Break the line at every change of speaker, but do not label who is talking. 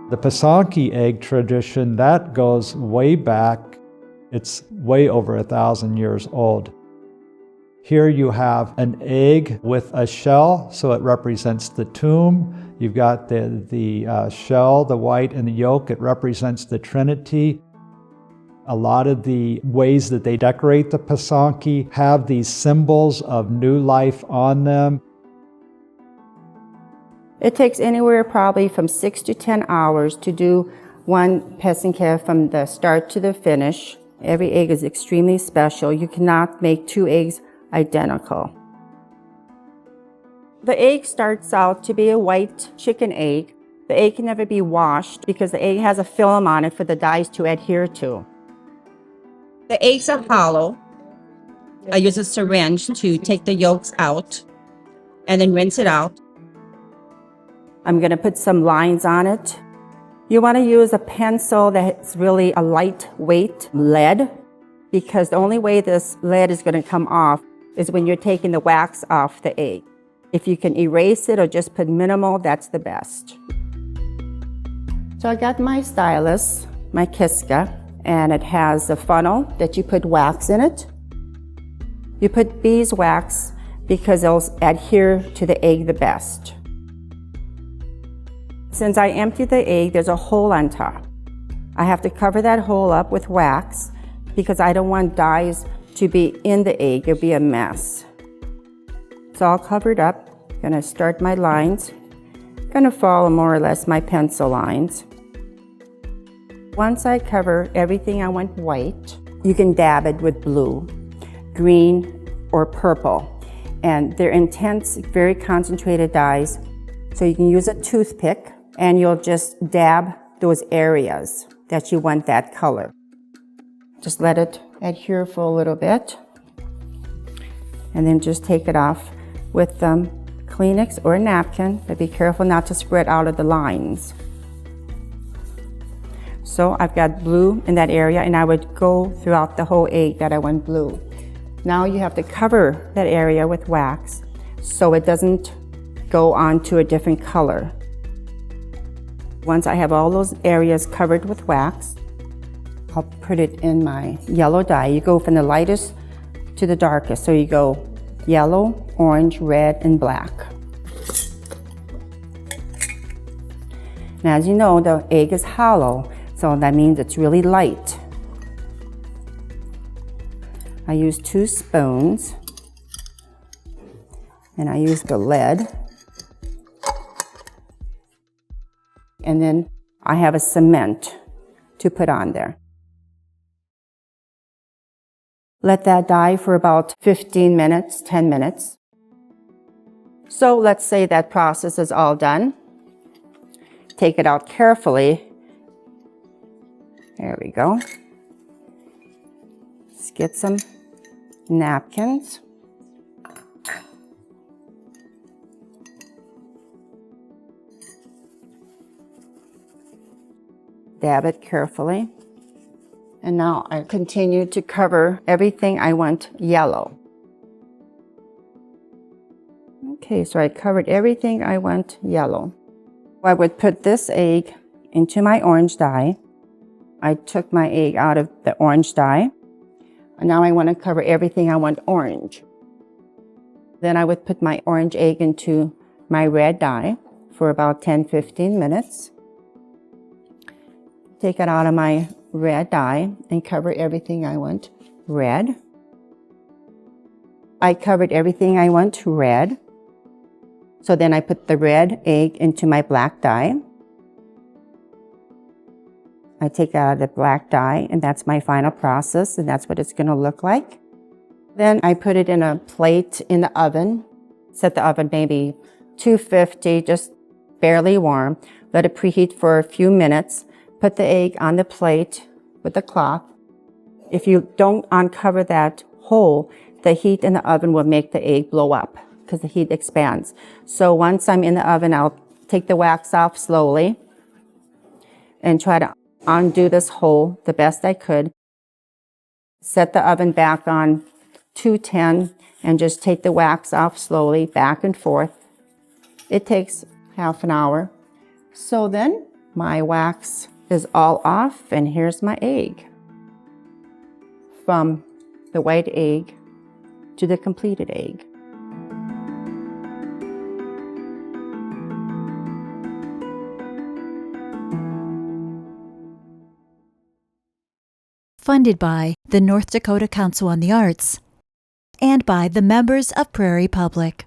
The Pysanky egg tradition, that goes way back. It's way over 1,000 years old. Here you have an egg with a shell, so it represents the tomb. You've got the shell, the white, and the yolk. It represents the Trinity. A lot of the ways that they decorate the Pysanky have these symbols of new life on them.
It takes anywhere probably from 6 to 10 hours to do one Pysanky from the start to the finish. Every egg is extremely special. You cannot make two eggs identical. The egg starts out to be a white chicken egg. The egg can never be washed because the egg has a film on it for the dyes to adhere to. The eggs are hollow. I use a syringe to take the yolks out and then rinse it out. I'm going to put some lines on it. You want to use a pencil that's really a lightweight lead, because the only way this lead is going to come off is when you're taking the wax off the egg. If you can erase it or just put minimal, that's the best. So I got my stylus, my Kiska, and it has a funnel that you put wax in it. You put beeswax because it'll adhere to the egg the best. Since I emptied the egg, there's a hole on top. I have to cover that hole up with wax because I don't want dyes to be in the egg. It'll be a mess. It's all covered up. Gonna start my lines. Gonna follow more or less my pencil lines. Once I cover everything I want white, you can dab it with blue, green, or purple. And they're intense, very concentrated dyes. So you can use a toothpick and you'll just dab those areas that you want that color. Just let it adhere for a little bit. And then just take it off with Kleenex or a napkin, but be careful not to spread out of the lines. So I've got blue in that area, and I would go throughout the whole egg that I want blue. Now you have to cover that area with wax so it doesn't go on to a different color. Once I have all those areas covered with wax, I'll put it in my yellow dye. You go from the lightest to the darkest. So you go yellow, orange, red, and black. Now, as you know, the egg is hollow, so that means it's really light. I use 2 spoons, and I use the lead. And then I have a cement to put on there. Let that dye for about 15 minutes, 10 minutes. So let's say that process is all done. Take it out carefully. There we go. Let's get some napkins. Dab it carefully. And now I continue to cover everything I want yellow. Okay, so I covered everything I want yellow. I would put this egg into my orange dye. I took my egg out of the orange dye. And now I want to cover everything I want orange. Then I would put my orange egg into my red dye for about 10-15 minutes. Take it out of my red dye and cover everything I want red. I covered everything I want red. So then I put the red egg into my black dye. I take it out of the black dye, and that's my final process, and that's what it's going to look like. Then I put it in a plate in the oven. Set the oven maybe 250, just barely warm. Let it preheat for a few minutes. Put the egg on the plate with a cloth. If you don't uncover that hole, the heat in the oven will make the egg blow up because the heat expands. So once I'm in the oven, I'll take the wax off slowly and try to undo this hole the best I could. Set the oven back on 210 and just take the wax off slowly, back and forth. It takes half an hour. So then My wax is all off, and here's my egg. From the white egg to the completed egg.
Funded by the North Dakota Council on the Arts and by the members of Prairie Public.